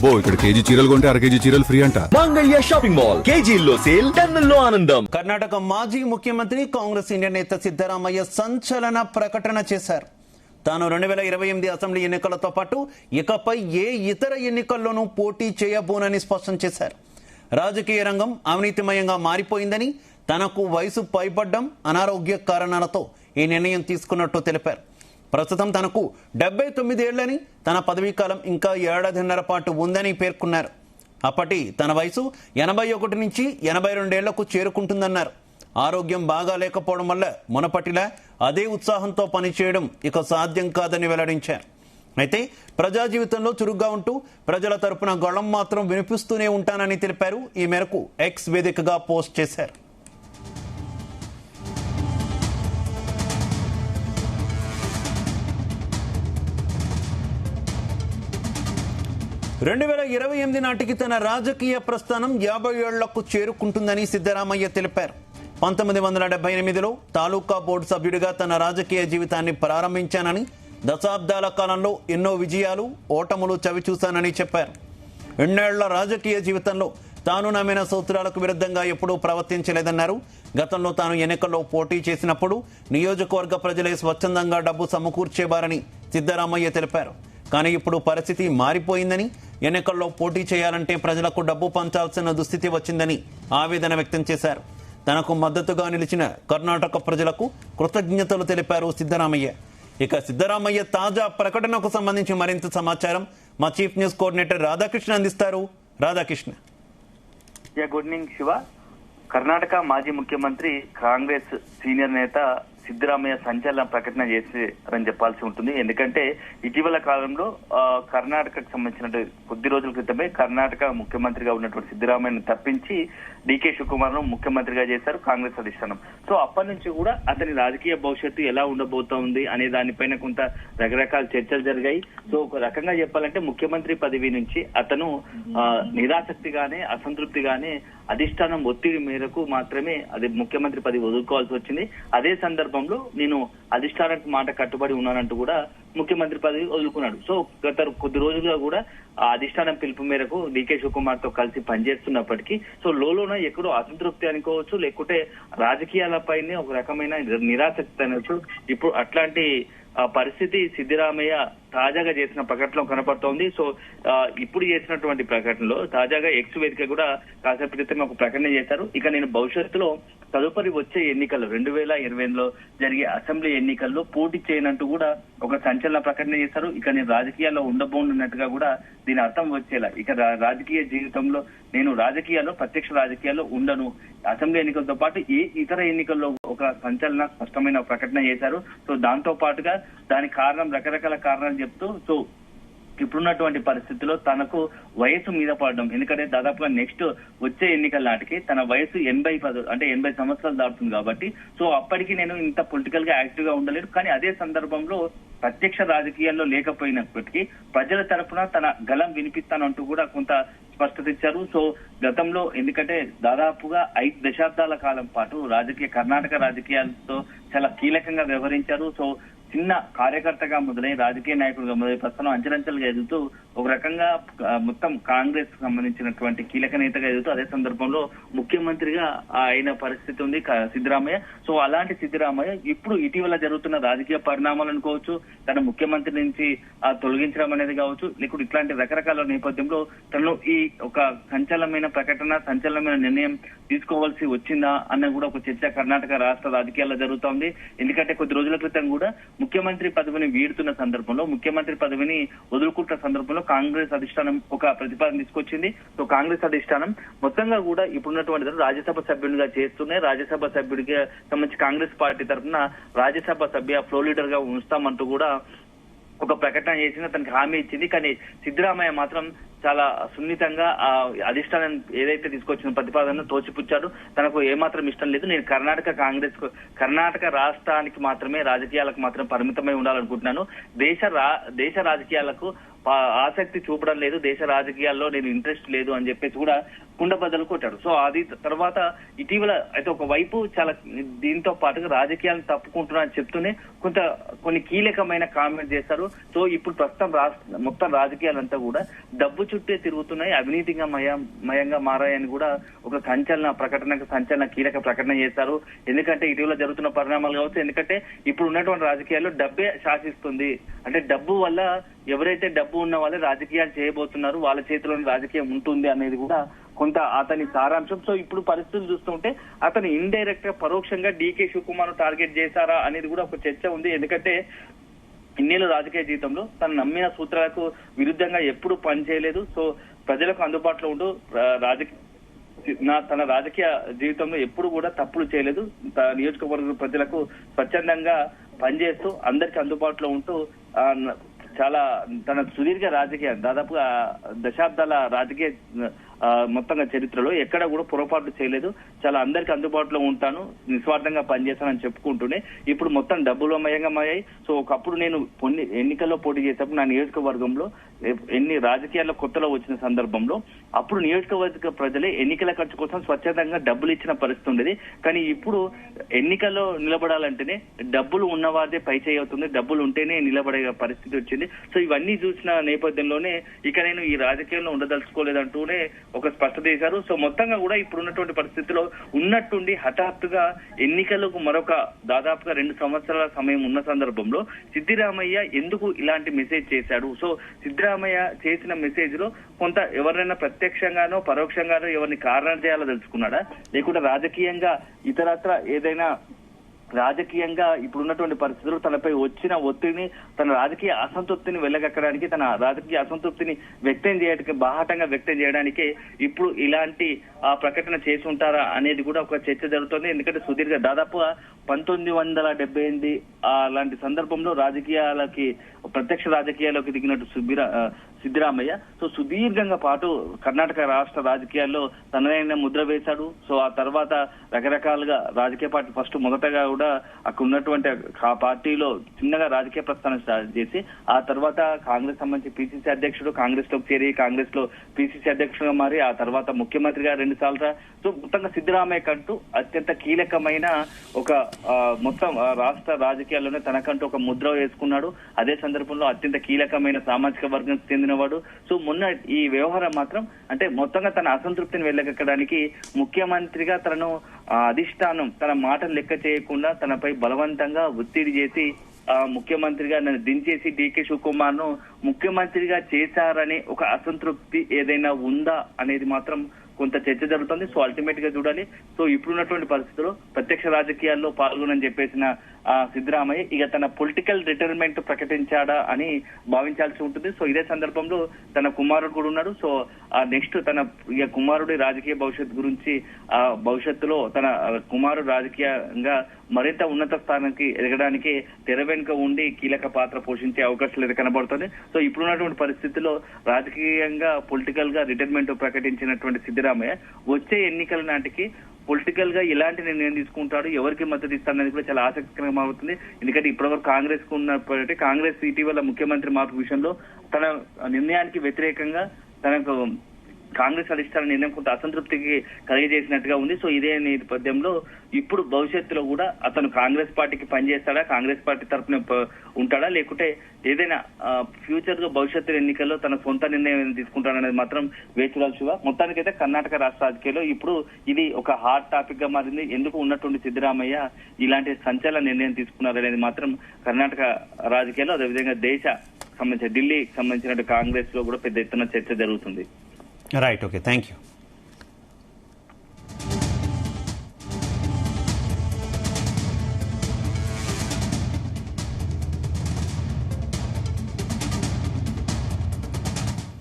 అబ్బో ఇక్కడ కేజీ చీరలు కొంటే అర కేజీ చీరలు ఫ్రీ అంట. మంగళ్య షాపింగ్ మాల్, కేజీల్లో సేల్, టన్నుల్లో ఆనందం. కర్ణాటక మాజీ ముఖ్యమంత్రి కాంగ్రెస్ ఇండియన్ నేత సిద్ధరామయ్య సంచలన ప్రకటన చేశారు. తాను 2028 అసెంబ్లీ ఎన్నికలతో పాటు ఇకపై ఏ ఇతర ఎన్నికల్లోనూ పోటీ చేయబోనని స్పష్టం చేశారు. రాజకీయ రంగం అవినీతిమయంగా మారిపోయిందని, తనకు వయసు పైబడ్డం, అనారోగ్య కారణాలతో ఈ నిర్ణయం తీసుకున్నట్టు తెలిపారు. ప్రస్తుతం తనకు 79 ఏళ్లని, తన పదవీకాలం ఇంకా ఏడాదిన్నర పాటు ఉందని పేర్కొన్నారు. అప్పటి తన వయసు 81 నుంచి 82 ఏళ్లకు చేరుకుంటుందన్నారు. ఆరోగ్యం బాగా లేకపోవడం వల్ల మునపటిలా అదే ఉత్సాహంతో పనిచేయడం ఇక సాధ్యం కాదని వెల్లడించారు. అయితే ప్రజా జీవితంలో చురుగ్గా ఉంటూ ప్రజల తరపున గళం మాత్రం వినిపిస్తూనే ఉంటానని తెలిపారు. ఈ మేరకు ఎక్స్ వేదికగా పోస్ట్ చేశారు. 2028 నాటికి తన రాజకీయ ప్రస్థానం 50 ఏళ్లకు చేరుకుంటుందని సిద్ధరామయ్య తెలిపారు. 1978లో తాలూకా బోర్డు సభ్యుడిగా తన రాజకీయ జీవితాన్ని ప్రారంభించానని, దశాబ్దాల కాలంలో ఎన్నో విజయాలు, ఓటములు చవిచూశానని చెప్పారు. ఎన్నేళ్ల రాజకీయ జీవితంలో తాను నమ్మిన సూత్రాలకు విరుద్ధంగా ఎప్పుడూ ప్రవర్తించలేదన్నారు. గతంలో తాను ఎన్నికల్లో పోటీ చేసినప్పుడు నియోజకవర్గ ప్రజలే స్వచ్ఛందంగా డబ్బు సమకూర్చేవారని సిద్ధరామయ్య తెలిపారు. కానీ ఇప్పుడు పరిస్థితి మారిపోయిందని, ఎన్నికల్లో పోటీ చేయాలంటే ప్రజలకు డబ్బు పంచాల్సిన దుస్థితి వచ్చిందని ఆవేదన వ్యక్తం చేశారు. తనకు మద్దతుగా నిలిచిన కర్ణాటక ప్రజలకు కృతజ్ఞతలు తెలిపారు సిద్ధరామయ్య. ఇక సిద్ధరామయ్య తాజా ప్రకటనకు సంబంధించి మరింత సమాచారం మా చీఫ్ న్యూస్ కోఆర్డినేటర్ రాధాకృష్ణ అందిస్తారు. రాధాకృష్ణ. Good evening Shiva. కర్ణాటక మాజీ ముఖ్యమంత్రి, కాంగ్రెస్ సీనియర్ నేత సిద్ధరామయ్య సంచలన ప్రకటన చేశారని చెప్పాల్సి ఉంటుంది. ఎందుకంటే ఇటీవల కాలంలో కర్ణాటకకు సంబంధించిన కొద్ది రోజుల క్రితమే కర్ణాటక ముఖ్యమంత్రిగా ఉన్నటువంటి సిద్ధరామయ్యను తప్పించి డికే శివకుమార్ ను ముఖ్యమంత్రిగా చేశారు కాంగ్రెస్ అధిష్టానం. సో అప్పటి నుంచి కూడా అతని రాజకీయ భవిష్యత్తు ఎలా ఉండబోతోంది అనే దానిపైన కొంత రకరకాల చర్చలు జరిగాయి. సో ఒక రకంగా చెప్పాలంటే ముఖ్యమంత్రి పదవి నుంచి అతను నిరాసక్తిగానే, అసంతృప్తిగానే అధిష్టానం ఒత్తిడి మేరకు మాత్రమే అది ముఖ్యమంత్రి పదవి వదులుకోవాల్సి వచ్చింది. అదే సందర్భంలో నేను అధిష్టానానికి మాట కట్టుబడి ఉన్నానంటూ కూడా ముఖ్యమంత్రి పదవి వదులుకున్నాడు. సో గత కొద్ది రోజులుగా కూడా ఆ అధిష్టానం పిలుపు మేరకు డికే శివకుమార్ తో కలిసి పనిచేస్తున్నప్పటికీ సో లోలోన ఎక్కడో అసంతృప్తి అనుకోవచ్చు, లేకుంటే రాజకీయాలపైనే ఒక రకమైన నిరాసక్తి అనొచ్చు. ఇప్పుడు అట్లాంటి పరిస్థితి సిద్ధరామయ్య తాజాగా చేసిన ప్రకటనలో కనపడుతోంది. సో ఇప్పుడు చేసినటువంటి ప్రకటనలో తాజాగా ఎక్స్ వేదిక కూడా కాసేపు క్రితం ఒక ప్రకటన చేశారు. ఇక నేను భవిష్యత్తులో తదుపరి వచ్చే ఎన్నికల్లో 2028లో జరిగే అసెంబ్లీ ఎన్నికల్లో పోటీ చేయనంటూ కూడా ఒక సంచలన ప్రకటన చేశారు. ఇక నేను రాజకీయాల్లో ఉండబోనున్నట్టుగా కూడా దీని అర్థం వచ్చేలా, ఇక రాజకీయ జీవితంలో నేను రాజకీయాల్లో, ప్రత్యక్ష రాజకీయాల్లో ఉండను, అసెంబ్లీ ఎన్నికలతో పాటు ఏ ఇతర ఎన్నికల్లో ఒక సంచలన స్పష్టమైన ప్రకటన చేశారు. సో దాంతో పాటుగా దానికి కారణం, రకరకాల కారణాలు చెప్తూ సో ఇప్పుడున్నటువంటి పరిస్థితిలో తనకు వయసు మీద పడడం, ఎందుకంటే దాదాపుగా నెక్స్ట్ వచ్చే ఎన్నికల నాటికి తన వయసు 80 సంవత్సరాలు దాటుతుంది కాబట్టి సో అప్పటికి నేను ఇంత పొలిటికల్ గా యాక్టివ్ గా ఉండలేదు. కానీ అదే సందర్భంలో ప్రత్యక్ష రాజకీయాల్లో లేకపోయినప్పటికీ ప్రజల తరఫున తన గలం వినిపిస్తానంటూ కూడా కొంత స్పష్టత ఇచ్చారు. సో గతంలో ఎందుకంటే దాదాపుగా 5 దశాబ్దాల కాలం పాటు కర్ణాటక రాజకీయాలతో చాలా కీలకంగా వ్యవహరించారు. సో చిన్న కార్యకర్తగా మొదలై రాజకీయ నాయకుడిగా మొదలై ప్రస్తుతం అంచెలంచెలుగా ఎదుగుతూ ఒక రకంగా మొత్తం కాంగ్రెస్ సంబంధించినటువంటి కీలక నేతగా ఎదుగుతూ అదే సందర్భంలో ముఖ్యమంత్రిగా అయిన పరిస్థితి ఉంది సిద్ధరామయ్య. సో అలాంటి సిద్ధరామయ్య ఇప్పుడు ఇటీవల జరుగుతున్న రాజకీయ పరిణామాలు అనుకోవచ్చు, తన ముఖ్యమంత్రి నుంచి తొలగించడం అనేది కావచ్చు, లేకుంటే ఇట్లాంటి రకరకాల నేపథ్యంలో తను ఈ ఒక సంచలనమైన ప్రకటన, సంచలనమైన నిర్ణయం తీసుకోవాల్సి వచ్చిందా అన్న కూడా ఒక చర్చ కర్ణాటక రాష్ట్ర రాజకీయాల్లో జరుగుతోంది. ఎందుకంటే కొద్ది రోజుల క్రితం కూడా ముఖ్యమంత్రి పదవిని వీడుతున్న సందర్భంలో, ముఖ్యమంత్రి పదవిని వదులుకుంటున్న సందర్భంలో కాంగ్రెస్ అధిష్టానం ఒక ప్రతిపాదన తీసుకొచ్చింది. సో కాంగ్రెస్ అధిష్టానం మొత్తంగా కూడా ఇప్పుడున్నటువంటి రాజ్యసభ సభ్యునిగా చేస్తూనే రాజ్యసభ సభ్యుడికి సంబంధించి కాంగ్రెస్ పార్టీ తరఫున రాజ్యసభ సభ్య ఫ్లో లీడర్ గా ఉంచుతామంటూ కూడా ఒక ప్రకటన చేసింది, అతనికి హామీ ఇచ్చింది. కానీ సిద్ధరామయ్య మాత్రం చాలా సున్నితంగా ఆ అధిష్టానం ఏదైతే తీసుకొచ్చిన ప్రతిపాదనను తోచిపుచ్చాడు. తనకు ఏమాత్రం ఇష్టం లేదు, నేను కర్ణాటక రాష్ట్రానికి మాత్రమే, రాజకీయాలకు మాత్రం పరిమితమై ఉండాలనుకుంటున్నాను, దేశ రాజకీయాలకు ఆసక్తి చూపడం లేదు, దేశ రాజకీయాల్లో నేను ఇంట్రెస్ట్ లేదు అని చెప్పేసి కూడా కుండబద్దలు కొట్టాడు. సో అది తర్వాత ఇటీవల అయితే ఒకవైపు చాలా దీంతో పాటుగా రాజకీయాలను తప్పుకుంటున్నా అని చెప్తూనే కొన్ని కీలకమైన కామెంట్ చేశారు. సో ఇప్పుడు ప్రస్తుతం మొత్తం రాజకీయాలంతా కూడా డబ్బు చుట్టే తిరుగుతున్నాయి, అవినీతిగా మయంగా మారాయని కూడా ఒక సంచలన కీలక ప్రకటన చేశారు. ఎందుకంటే ఇటీవల జరుగుతున్న పరిణామాలు కావచ్చు, ఎందుకంటే ఇప్పుడు ఉన్నటువంటి రాజకీయాల్లో డబ్బే శాసిస్తుంది. అంటే డబ్బు వల్ల ఎవరైతే డబ్బు ఉన్న వాళ్ళే రాజకీయాలు చేయబోతున్నారు, వాళ్ళ చేతిలోని రాజకీయం ఉంటుంది అనేది కూడా కొంత అతని సారాంశం. సో ఇప్పుడు పరిస్థితులు చూస్తుంటే అతను ఇండైరెక్ట్ గా పరోక్షంగా డీకే శివకుమార్ టార్గెట్ చేశారా అనేది కూడా ఒక చర్చ ఉంది. ఎందుకంటే ఇన్నేళ్ళు రాజకీయ జీవితంలో తను నమ్మిన సూత్రాలకు విరుద్ధంగా ఎప్పుడు పనిచేయలేదు. సో ప్రజలకు అందుబాటులో ఉంటూ తన రాజకీయ జీవితంలో ఎప్పుడు కూడా తప్పులు చేయలేదు. నియోజకవర్గ ప్రజలకు స్వచ్ఛందంగా పనిచేస్తూ అందరికి అందుబాటులో ఉంటూ చాలా తన సుదీర్ఘ రాజకీయ దాదాపుగా దశాబ్దాల రాజకీయ మొత్తంగా చరిత్రలో ఎక్కడ కూడా పొరపాటు చేయలేదు. చాలా అందరికి అందుబాటులో ఉంటాను, నిస్వార్థంగా పనిచేస్తానని చెప్పుకుంటూనే ఇప్పుడు మొత్తం డబ్బులమయంగా మాయాయి. సో ఒకప్పుడు నేను కొన్ని ఎన్నికల్లో పోటీ చేసేప్పుడు నా నియోజకవర్గంలో రాజకీయాల్లో కొత్తలో వచ్చిన సందర్భంలో అప్పుడు నియోజకవర్గ ప్రజలే ఎన్నికల ఖర్చు కోసం స్వచ్ఛందంగా డబ్బులు ఇచ్చిన పరిస్థితి ఉండేది. కానీ ఇప్పుడు ఎన్నికల్లో నిలబడాలంటేనే డబ్బులు ఉన్నవాదే పై చేయవుతుంది, డబ్బులు ఉంటేనే నిలబడే పరిస్థితి వచ్చింది. సో ఇవన్నీ చూసిన నేపథ్యంలోనే ఇక నేను ఈ రాజకీయంలో ఉండదలుచుకోలేదంటూనే ఒక స్పష్టత చేశారు. సో మొత్తంగా కూడా ఇప్పుడు ఉన్నటువంటి పరిస్థితిలో ఉన్నట్టుండి హఠాత్తుగా ఎన్నికలకు మరొక దాదాపుగా 2 సంవత్సరాల సమయం ఉన్న సందర్భంలో సిద్దిరామయ్య ఎందుకు ఇలాంటి మెసేజ్ చేశాడు? సో సిద్దిరామయ్య చేసిన మెసేజ్ లో కొంత ఎవరైనా ప్రత్యక్షంగానో పరోక్షంగానో ఎవరిని కారణం చేయాలో తెలుసుకున్నాడా, లేకుంటే రాజకీయంగా ఇతరత్ర ఏదైనా రాజకీయంగా ఇప్పుడున్నటువంటి పరిస్థితులు తనపై వచ్చిన ఒత్తిడిని, తన రాజకీయ అసంతృప్తిని వెళ్ళగక్కడానికి, తన రాజకీయ అసంతృప్తిని వ్యక్తం చేయడానికి, బాహాటంగా వ్యక్తం చేయడానికి ఇప్పుడు ఇలాంటి ప్రకటన చేసి ఉంటారా అనేది కూడా ఒక చర్చ జరుగుతుంది. ఎందుకంటే సుదీర్ఘ దాదాపుగా 1978 అలాంటి సందర్భంలో ప్రత్యక్ష రాజకీయాల్లోకి దిగినట్టు సిద్దిరామయ్య సో సుదీర్ఘంగా పాటు కర్ణాటక రాష్ట్ర రాజకీయాల్లో తనదైన ముద్ర వేశాడు. సో ఆ తర్వాత రకరకాలుగా రాజకీయ పార్టీ మొదటగా కూడా అక్కడ ఉన్నటువంటి ఆ పార్టీలో చిన్నగా రాజకీయ ప్రస్థానం స్టార్ట్ చేసి ఆ తర్వాత కాంగ్రెస్ సంబంధించి పిసిసి అధ్యక్షుడు, కాంగ్రెస్ లోకి చేరి కాంగ్రెస్ లో పిసిసి అధ్యక్షుడుగా మారి ఆ తర్వాత ముఖ్యమంత్రిగా 2 సార్లు. సో మొత్తంగా సిద్దిరామయ్య కంటూ అత్యంత కీలకమైన ఒక మొత్తం రాష్ట్ర రాజకీయాల్లోనే తనకంటూ ఒక ముద్ర వేసుకున్నాడు. అదే సందర్భంలో అత్యంత కీలకమైన సామాజిక వర్గం చెందినవాడు. సో మొన్న ఈ వ్యవహారం మాత్రం అంటే మొత్తంగా తన అసంతృప్తిని వెళ్ళగక్కడానికి ముఖ్యమంత్రిగా తనను అధిష్టానం తన మాటలు లెక్క చేయకుండా తనపై బలవంతంగా ఒత్తిడి చేసి ముఖ్యమంత్రిగా నన్ను దించేసి డీకే శివకుమార్ ను ముఖ్యమంత్రిగా చేశారనే ఒక అసంతృప్తి ఏదైనా ఉందా అనేది మాత్రం కొంత చర్చ జరుగుతుంది. సో అల్టిమేట్ గా చూడాలి. సో ఇప్పుడున్నటువంటి పరిస్థితుల్లో ప్రత్యక్ష రాజకీయాల్లో పాల్గొనని చెప్పేసిన సిద్దిరామయ్య ఇక తన పొలిటికల్ రిటైర్మెంట్ ప్రకటించాడా అని భావించాల్సి ఉంటుంది. సో ఇదే సందర్భంలో తన కుమారుడు కూడా ఉన్నాడు. సో నెక్స్ట్ తన కుమారుడి రాజకీయ భవిష్యత్తు గురించి భవిష్యత్తులో తన కుమారుడు రాజకీయంగా మరింత ఉన్నత స్థానానికి ఎదగడానికి తెర వెనుక ఉండి కీలక పాత్ర పోషించే అవకాశాలు అయితే కనబడుతుంది. సో ఇప్పుడున్నటువంటి పరిస్థితుల్లో రాజకీయంగా పొలిటికల్ గా రిటైర్మెంట్ ప్రకటించినటువంటి సిద్దిరామయ్య వచ్చే ఎన్నికల నాటికి పొలిటికల్ గా ఎలాంటి నిర్ణయం తీసుకుంటాడు, ఎవరికి మద్దతు ఇస్తాడనేది కూడా చాలా ఆసక్తికరంగా అవుతుంది. ఎందుకంటే ఇప్పటివరకు కాంగ్రెస్ కు ఉన్నప్పటికీ కాంగ్రెస్ ఇటీవల ముఖ్యమంత్రి మార్పు విషయంలో తన నిర్ణయానికి వ్యతిరేకంగా తనకు కాంగ్రెస్ అధిష్టాన నిర్ణయం కొంత అసంతృప్తికి కలిగజేసినట్టుగా ఉంది. సో ఇదే నేపథ్యంలో ఇప్పుడు భవిష్యత్తులో కూడా అతను కాంగ్రెస్ పార్టీకి పనిచేస్తాడా, కాంగ్రెస్ పార్టీ తరఫున ఉంటాడా, లేకుంటే ఏదైనా ఫ్యూచర్ గా భవిష్యత్తు ఎన్నికల్లో తన సొంత నిర్ణయం తీసుకుంటాడనేది మాత్రం వేచి చూడాల్సిగా. మొత్తానికైతే కర్ణాటక రాష్ట్ర రాజకీయాల్లో ఇప్పుడు ఇది ఒక హాట్ టాపిక్ గా మారింది. ఎందుకు ఉన్నటువంటి సిద్దిరామయ్య ఇలాంటి సంచలన నిర్ణయం తీసుకున్నారనేది మాత్రం కర్ణాటక రాజకీయాల్లో అదేవిధంగా దేశ సంబంధించిన ఢిల్లీకి సంబంధించిన కాంగ్రెస్ లో కూడా పెద్ద ఎత్తున చర్చ జరుగుతుంది. Right, okay, thank you.